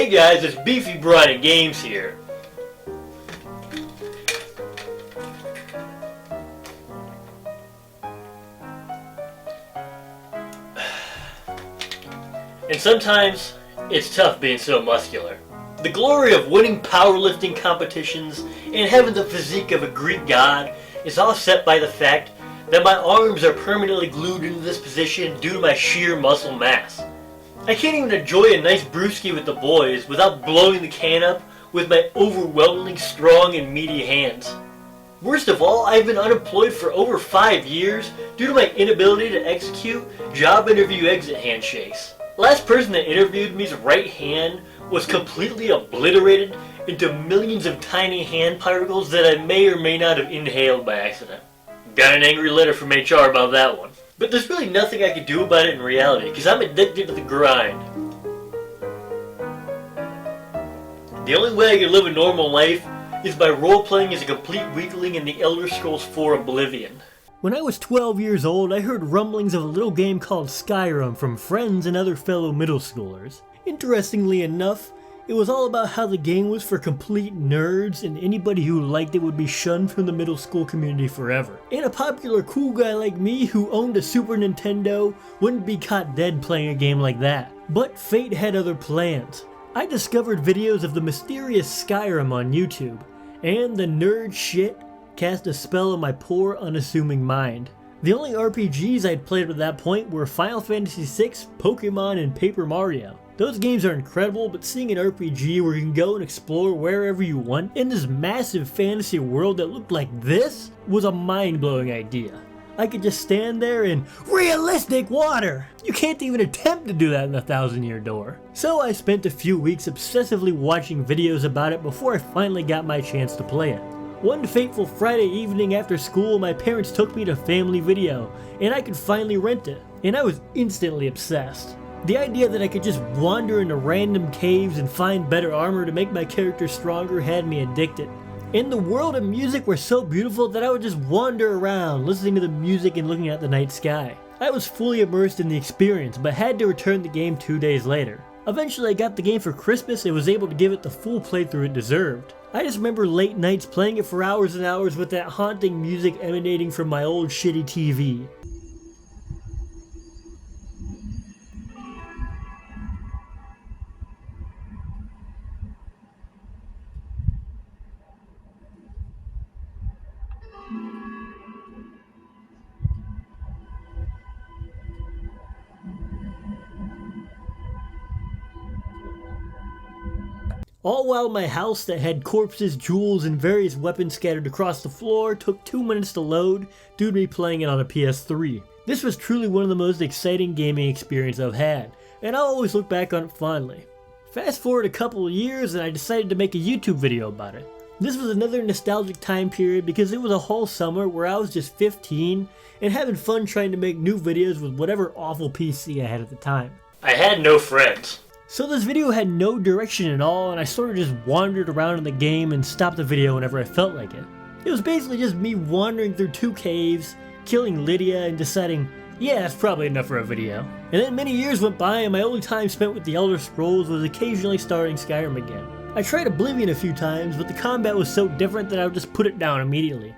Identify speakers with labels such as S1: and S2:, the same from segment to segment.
S1: Hey guys, it's Beefy Brawny Games here. And sometimes, it's tough being so muscular. The glory of winning powerlifting competitions and having the physique of a Greek god is offset by the fact that my arms are permanently glued into this position due to my sheer muscle mass. I can't even enjoy a nice brewski with the boys without blowing the can up with my overwhelmingly strong and meaty hands. Worst of all, I've been unemployed for over 5 years due to my inability to execute job interview exit handshakes. Last person that interviewed me's right hand was completely obliterated into millions of tiny hand particles that I may or may not have inhaled by accident. Got an angry letter from HR about that one. But there's really nothing I can do about it in reality, because I'm addicted to the grind. The only way I can live a normal life is by role-playing as a complete weakling in the Elder Scrolls 4 Oblivion.
S2: When I was 12 years old, I heard rumblings of a little game called Skyrim from friends and other fellow middle schoolers. Interestingly enough, it was all about how the game was for complete nerds and anybody who liked it would be shunned from the middle school community forever. And a popular cool guy like me who owned a Super Nintendo wouldn't be caught dead playing a game like that. But fate had other plans. I discovered videos of the mysterious Skyrim on YouTube, and the nerd shit cast a spell on my poor, unassuming mind. The only RPGs I'd played at that point were Final Fantasy VI, Pokemon, and Paper Mario. Those games are incredible, but seeing an RPG where you can go and explore wherever you want in this massive fantasy world that looked like this was a mind-blowing idea. I could just stand there in realistic water! You can't even attempt to do that in the Thousand Year Door. So I spent a few weeks obsessively watching videos about it before I finally got my chance to play it. One fateful Friday evening after school, my parents took me to Family Video, and I could finally rent it, and I was instantly obsessed. The idea that I could just wander into random caves and find better armor to make my character stronger had me addicted. And the world and music were so beautiful that I would just wander around, listening to the music and looking at the night sky. I was fully immersed in the experience, but had to return the game 2 days later. Eventually I got the game for Christmas and was able to give it the full playthrough it deserved. I just remember late nights playing it for hours and hours with that haunting music emanating from my old shitty TV. All while my house that had corpses, jewels, and various weapons scattered across the floor took 2 minutes to load due to me playing it on a PS3. This was truly one of the most exciting gaming experiences I've had, and I'll always look back on it fondly. Fast forward a couple of years and I decided to make a YouTube video about it. This was another nostalgic time period because it was a whole summer where I was just 15 and having fun trying to make new videos with whatever awful PC I had at the time.
S1: I had no friends.
S2: So this video had no direction at all, and I sort of just wandered around in the game and stopped the video whenever I felt like it. It was basically just me wandering through 2 caves, killing Lydia, and deciding, yeah, that's probably enough for a video. And then many years went by and my only time spent with the Elder Scrolls was occasionally starting Skyrim again. I tried Oblivion a few times, but the combat was so different that I would just put it down immediately.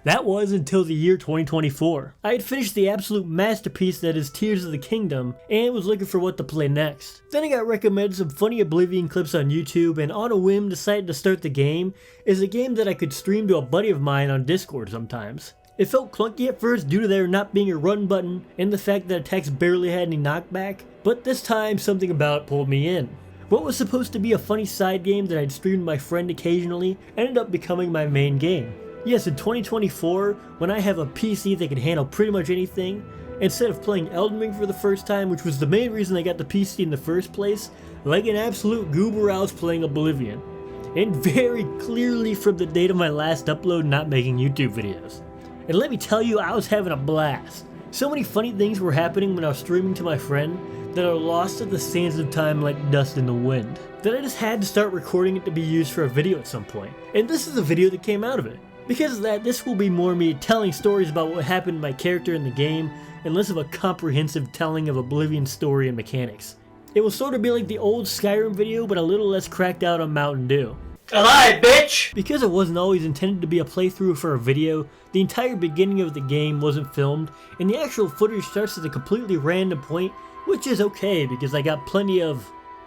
S2: That was until the year 2024. I had finished the absolute masterpiece that is Tears of the Kingdom and was looking for what to play next. Then I got recommended some funny Oblivion clips on YouTube and on a whim decided to start the game as a game that I could stream to a buddy of mine on Discord sometimes. It felt clunky at first due to there not being a run button and the fact that attacks barely had any knockback, but this time something about it pulled me in. What was supposed to be a funny side game that I'd stream to my friend occasionally ended up becoming my main game. Yes, in 2024, when I have a PC that can handle pretty much anything, instead of playing Elden Ring for the first time, which was the main reason I got the PC in the first place, like an absolute goober I was playing Oblivion. And very clearly from the date of my last upload not making YouTube videos. And let me tell you, I was having a blast. So many funny things were happening when I was streaming to my friend that are lost at the sands of time like dust in the wind, that I just had to start recording it to be used for a video at some point. And this is the video that came out of it. Because of that, this will be more me telling stories about what happened to my character in the game, and less of a comprehensive telling of Oblivion's story and mechanics. It will sort of be like the old Skyrim video, but a little less cracked out on Mountain Dew.
S1: Alive, bitch!
S2: Because it wasn't always intended to be a playthrough for a video, the entire beginning of the game wasn't filmed, and the actual footage starts at a completely random point, which is okay because I got plenty of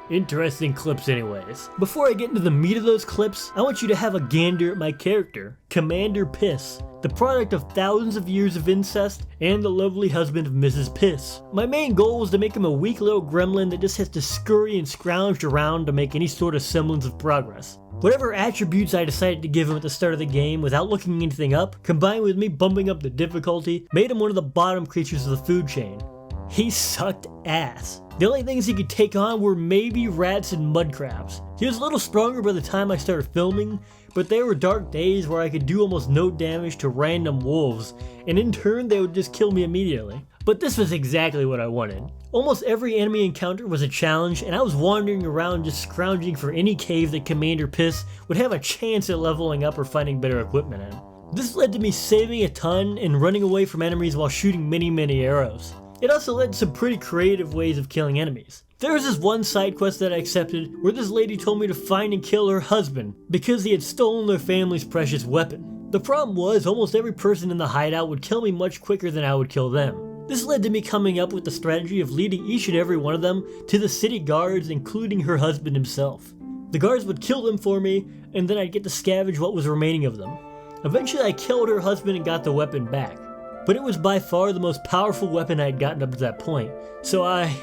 S2: interesting clips anyways. Before I get into the meat of those clips, I want you to have a gander at my character, Commander Piss, the product of thousands of years of incest and the lovely husband of Mrs. Piss. My main goal was to make him a weak little gremlin that just has to scurry and scrounge around to make any sort of semblance of progress. Whatever attributes I decided to give him at the start of the game without looking anything up, combined with me bumping up the difficulty, made him one of the bottom creatures of the food chain. He sucked ass. The only things he could take on were maybe rats and mud crabs. He was a little stronger by the time I started filming, but there were dark days where I could do almost no damage to random wolves, and in turn they would just kill me immediately. But this was exactly what I wanted. Almost every enemy encounter was a challenge, and I was wandering around just scrounging for any cave that Commander Piss would have a chance at leveling up or finding better equipment in. This led to me saving a ton and running away from enemies while shooting many arrows. It also led to some pretty creative ways of killing enemies. There was this one side quest that I accepted where this lady told me to find and kill her husband because he had stolen their family's precious weapon. The problem was almost every person in the hideout would kill me much quicker than I would kill them. This led to me coming up with the strategy of leading each and every one of them to the city guards, including her husband himself. The guards would kill them for me, and then I'd get to scavenge what was remaining of them. Eventually I killed her husband and got the weapon back. But it was by far the most powerful weapon I had gotten up to that point, so I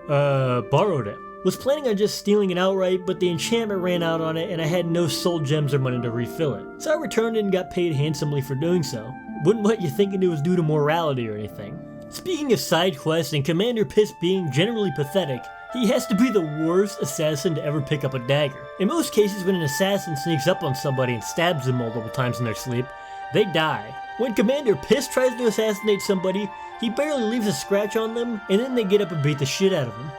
S2: borrowed it. Was planning on just stealing it outright, but the enchantment ran out on it and I had no soul gems or money to refill it. So I returned it and got paid handsomely for doing so. Wouldn't let you thinking it was due to morality or anything. Speaking of side quests and Commander Piss being generally pathetic, he has to be the worst assassin to ever pick up a dagger. In most cases, when an assassin sneaks up on somebody and stabs them multiple times in their sleep, they die. When Commander Piss tries to assassinate somebody, he barely leaves a scratch on them, and then they get up and beat the shit out of him.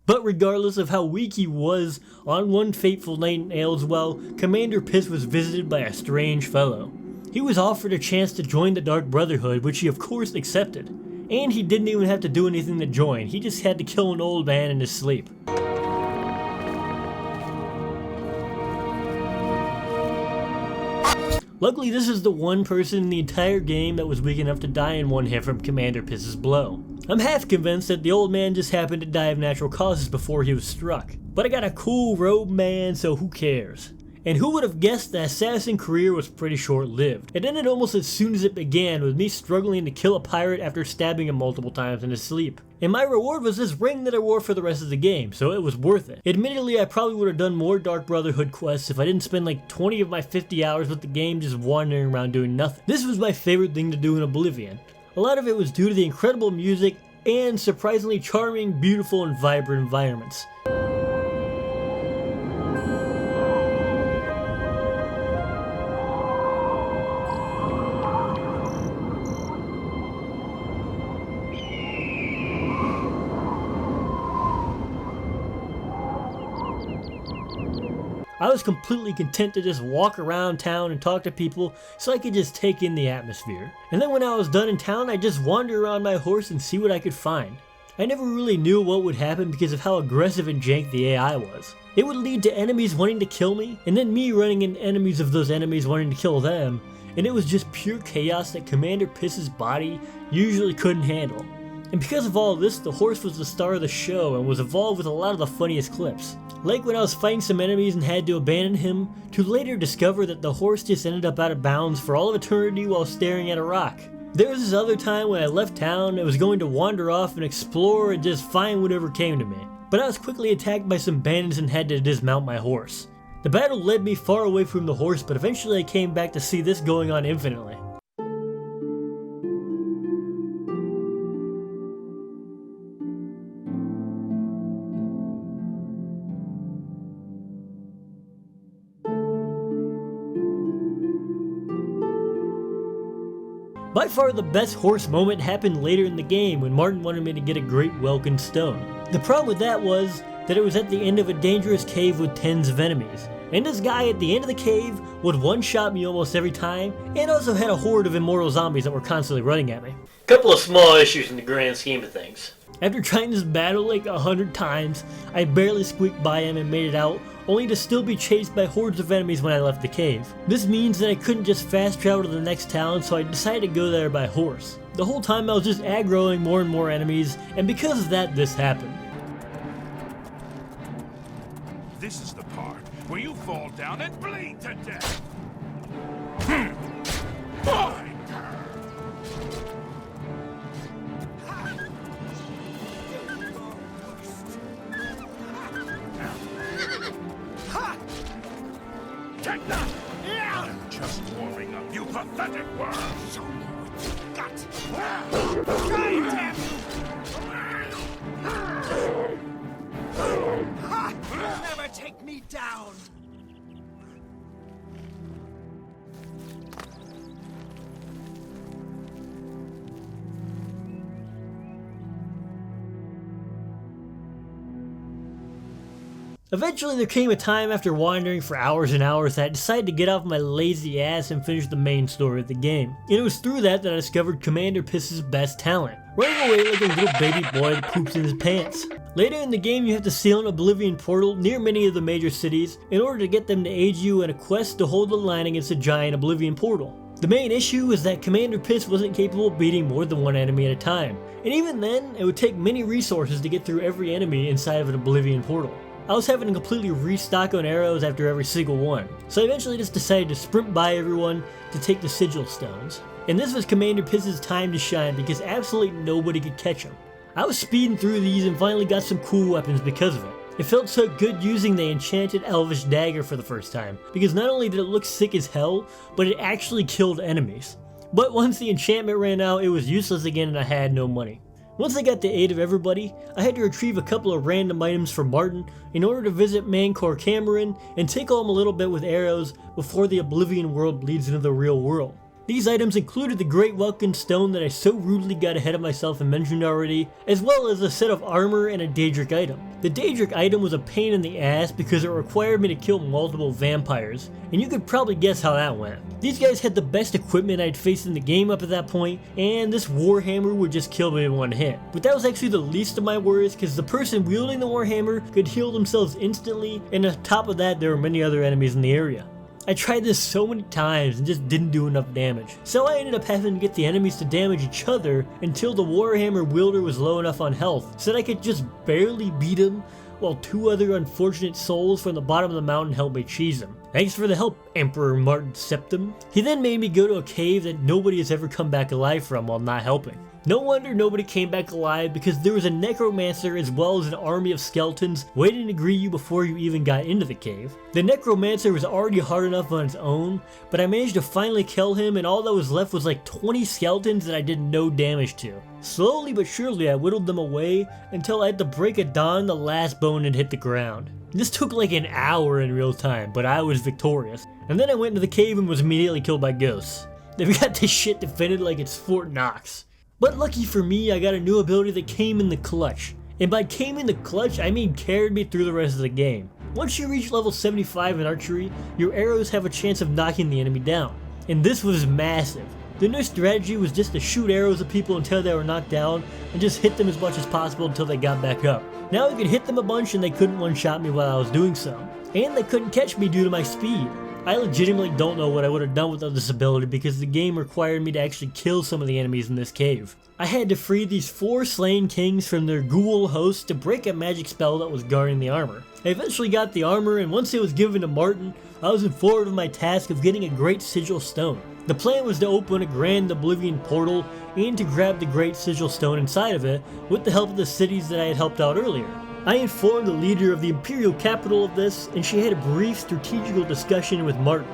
S2: But regardless of how weak he was, on one fateful night in Ayleswell, Commander Piss was visited by a strange fellow. He was offered a chance to join the Dark Brotherhood, which he of course accepted. And he didn't even have to do anything to join, he just had to kill an old man in his sleep. Luckily, this is the one person in the entire game that was weak enough to die in one hit from Commander Piss's blow. I'm half convinced that the old man just happened to die of natural causes before he was struck. But I got a cool robe man, so who cares? And who would have guessed the assassin career was pretty short-lived? It ended almost as soon as it began, with me struggling to kill a pirate after stabbing him multiple times in his sleep. And my reward was this ring that I wore for the rest of the game, so it was worth it. Admittedly, I probably would have done more Dark Brotherhood quests if I didn't spend like 20 of my 50 hours with the game just wandering around doing nothing. This was my favorite thing to do in Oblivion. A lot of it was due to the incredible music and surprisingly charming, beautiful, and vibrant environments. I was completely content to just walk around town and talk to people so I could just take in the atmosphere. And then when I was done in town, I'd just wander around my horse and see what I could find. I never really knew what would happen because of how aggressive and jank the AI was. It would lead to enemies wanting to kill me, and then me running into enemies of those enemies wanting to kill them, and it was just pure chaos that Commander Piss's body usually couldn't handle. And because of all this, the horse was the star of the show and was involved with a lot of the funniest clips. Like when I was fighting some enemies and had to abandon him, to later discover that the horse just ended up out of bounds for all of eternity while staring at a rock. There was this other time when I left town and was going to wander off and explore and just find whatever came to me. But I was quickly attacked by some bandits and had to dismount my horse. The battle led me far away from the horse, but eventually I came back to see this going on infinitely. By far the best horse moment happened later in the game when Martin wanted me to get a great Welkin stone. The problem with that was that it was at the end of a dangerous cave with tens of enemies. And this guy at the end of the cave would one-shot me almost every time, and also had a horde of immortal zombies that were constantly running at me.
S1: Couple of small issues in the grand scheme of things.
S2: After trying this battle like 100 times, I barely squeaked by him and made it out, only to still be chased by hordes of enemies when I left the cave. This means that I couldn't just fast travel to the next town, so I decided to go there by horse. The whole time I was just aggroing more and more enemies, and because of that, this happened.
S3: This is the part where you fall down and bleed to death. Boy! Take that! I'm just warming up, you pathetic worm! Show me what you got! Grind him! You'll never take me down!
S2: Eventually there came a time after wandering for hours and hours that I decided to get off my lazy ass and finish the main story of the game. And it was through that I discovered Commander Piss's best talent, running away like a little baby boy that poops in his pants. Later in the game you have to sail an Oblivion portal near many of the major cities in order to get them to aid you in a quest to hold the line against a giant Oblivion portal. The main issue is that Commander Piss wasn't capable of beating more than one enemy at a time, and even then it would take many resources to get through every enemy inside of an Oblivion portal. I was having to completely restock on arrows after every single one, so I eventually just decided to sprint by everyone to take the sigil stones. And this was Commander Piss's time to shine because absolutely nobody could catch him. I was speeding through these and finally got some cool weapons because of it. It felt so good using the enchanted elvish dagger for the first time, because not only did it look sick as hell, but it actually killed enemies. But once the enchantment ran out, it was useless again and I had no money. Once I got the aid of everybody, I had to retrieve a couple of random items from Martin in order to visit Mancor Cameron and tickle him a little bit with arrows before the Oblivion world bleeds into the real world. These items included the Great Welkin Stone that I so rudely got ahead of myself and mentioned already, as well as a set of armor and a Daedric item. The Daedric item was a pain in the ass because it required me to kill multiple vampires, and you could probably guess how that went. These guys had the best equipment I'd faced in the game up at that point, and this Warhammer would just kill me in one hit. But that was actually the least of my worries because the person wielding the Warhammer could heal themselves instantly, and on top of that there were many other enemies in the area. I tried this so many times and just didn't do enough damage, so I ended up having to get the enemies to damage each other until the Warhammer wielder was low enough on health so that I could just barely beat him while two other unfortunate souls from the bottom of the mountain helped me cheese him. Thanks for the help, Emperor Martin Septim. He then made me go to a cave that nobody has ever come back alive from while not helping. No wonder nobody came back alive because there was a necromancer as well as an army of skeletons waiting to greet you before you even got into the cave. The necromancer was already hard enough on its own, but I managed to finally kill him and all that was left was like 20 skeletons that I did no damage to. Slowly but surely I whittled them away until at the break of dawn the last bone had hit the ground. This took like an hour in real time, but I was victorious. And then I went into the cave and was immediately killed by ghosts. They've got this shit defended like it's Fort Knox. But lucky for me, I got a new ability that came in the clutch. And by came in the clutch, I mean carried me through the rest of the game. Once you reach level 75 in archery, your arrows have a chance of knocking the enemy down. And this was massive. The new strategy was just to shoot arrows at people until they were knocked down, and just hit them as much as possible until they got back up. Now I could hit them a bunch and they couldn't one-shot me while I was doing so. And they couldn't catch me due to my speed. I legitimately don't know what I would have done without this ability because the game required me to actually kill some of the enemies in this cave. I had to free these 4 slain kings from their ghoul hosts to break a magic spell that was guarding the armor. I eventually got the armor, and once it was given to Martin, I was informed of my task of getting a Great Sigil Stone. The plan was to open a Grand Oblivion portal and to grab the Great Sigil Stone inside of it with the help of the cities that I had helped out earlier. I informed the leader of the Imperial capital of this, and she had a brief strategical discussion with Martin.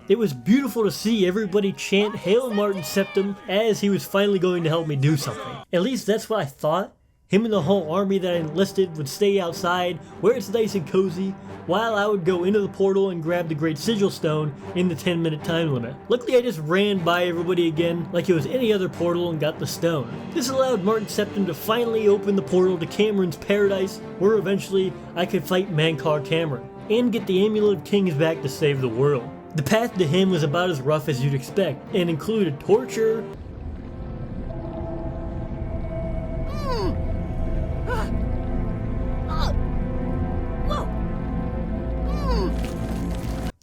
S2: It was beautiful to see everybody chant Hail Martin Septim as he was finally going to help me do something. At least that's what I thought. Him and the whole army that I enlisted would stay outside, where it's nice and cozy, while I would go into the portal and grab the Great Sigil Stone in the 10-minute time limit. Luckily I just ran by everybody again like it was any other portal and got the stone. This allowed Martin Septim to finally open the portal to Cameron's paradise, where eventually I could fight Mankar Cameron, and get the Amulet of Kings back to save the world. The path to him was about as rough as you'd expect, and included torture,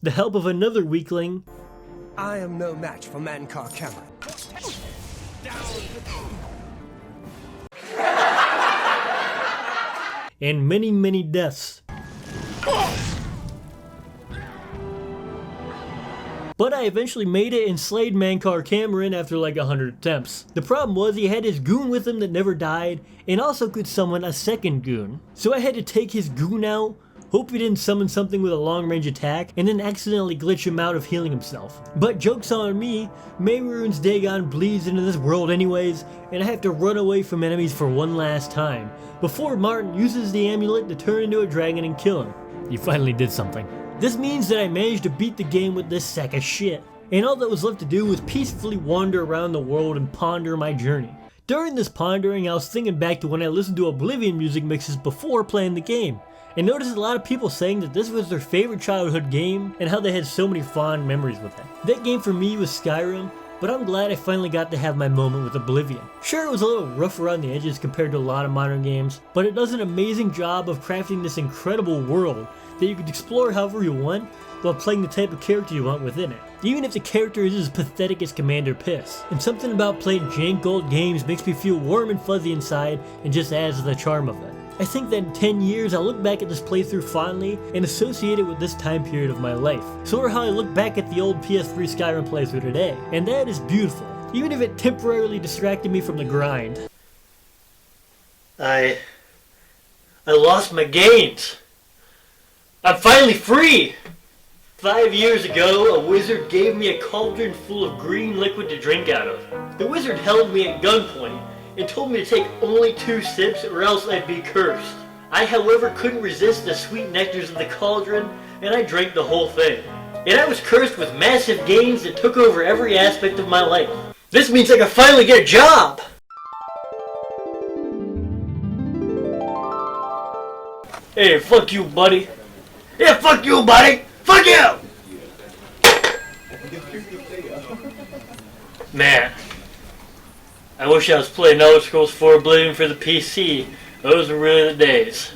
S2: the help of another weakling,
S4: I am no match for Mankar Cameron.
S2: and many, many deaths. But I eventually made it and slayed Mankar Cameron after like 100 attempts. The problem was he had his goon with him that never died, and also could summon a second goon. So I had to take his goon out, hope he didn't summon something with a long range attack, and then accidentally glitch him out of healing himself. But joke's on me, Mehrunes Dagon bleeds into this world anyways, and I have to run away from enemies for one last time, before Martin uses the amulet to turn into a dragon and kill him. He finally did something. This means that I managed to beat the game with this sack of shit, and all that was left to do was peacefully wander around the world and ponder my journey. During this pondering, I was thinking back to when I listened to Oblivion music mixes before playing the game, and noticed a lot of people saying that this was their favorite childhood game and how they had so many fond memories with it. That game for me was Skyrim, but I'm glad I finally got to have my moment with Oblivion. Sure, it was a little rough around the edges compared to a lot of modern games, but it does an amazing job of crafting this incredible world that you can explore however you want while playing the type of character you want within it, even if the character is as pathetic as Commander Piss. And something about playing jank old games makes me feel warm and fuzzy inside and just adds to the charm of it. I think that in 10 years I'll look back at this playthrough fondly and associate it with this time period of my life. Sort of how I look back at the old PS3 Skyrim playthrough today, and that is beautiful, even if it temporarily distracted me from the grind.
S1: I lost my gains. I'm finally free! 5 years ago, a wizard gave me a cauldron full of green liquid to drink out of. The wizard held me at gunpoint and told me to take only 2 sips or else I'd be cursed. I, however, couldn't resist the sweet nectars of the cauldron, and I drank the whole thing. And I was cursed with massive gains that took over every aspect of my life. This means I can finally get a job! Hey, fuck you, buddy. Yeah, fuck you, buddy! Fuck you! Man, I wish I was playing Elder Scrolls 4 Oblivion for the PC. Those were really the days.